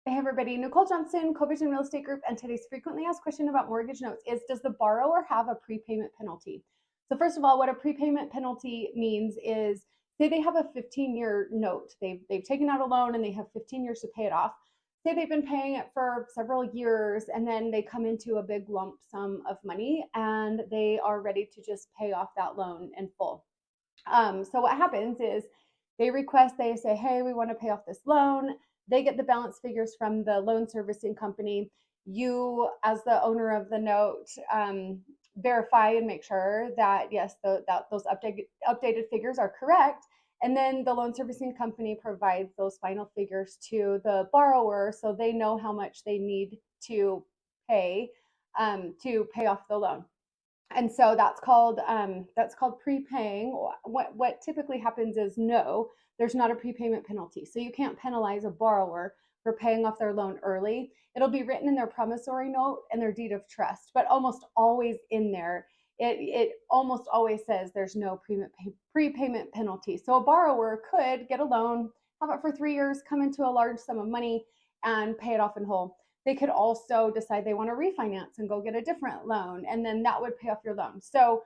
Hey everybody, Nicole Johnson, Co-Vision Real Estate Group, and today's frequently asked question about mortgage notes is, does the borrower have a prepayment penalty? So first of all, what a prepayment penalty means is, say they have a 15-year note. They've taken out a loan and they have 15 years to pay it off. Say they've been paying it for several years and then they come into a big lump sum of money and they are ready to just pay off that loan in full. So what happens is they say, hey, we want to pay off this loan. They get the balance figures from the loan servicing company. You, as the owner of the note, verify and make sure that yes, that those updated figures are correct. And then the loan servicing company provides those final figures to the borrower so they know how much they need to pay off the loan. And so that's called prepaying. What typically happens is, no, there's not a prepayment penalty. So you can't penalize a borrower for paying off their loan early. It'll be written in their promissory note and their deed of trust, but almost always in there, it almost always says there's no prepayment penalty. So a borrower could get a loan, have it for 3 years, come into a large sum of money, and pay it off in whole. They could also decide they want to refinance and go get a different loan, and then that would pay off your loan. So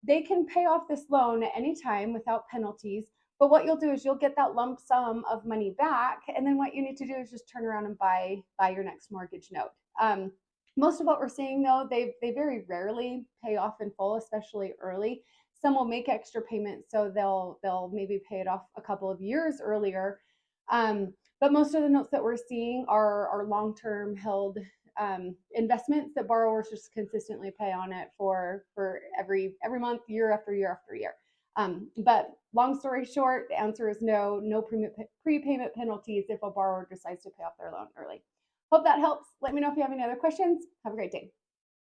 they can pay off this loan at any time without penalties. But what you'll do is you'll get that lump sum of money back, and then what you need to do is just turn around and buy your next mortgage note. Most of what we're seeing, though, they very rarely pay off in full, especially early. Some will make extra payments, so they'll maybe pay it off a couple of years earlier. But most of the notes that we're seeing are long-term held investments that borrowers just consistently pay on it for every month, year after year after year. But long story short, the answer is no prepayment penalties if a borrower decides to pay off their loan early. Hope that helps. Let me know if you have any other questions. Have a great day.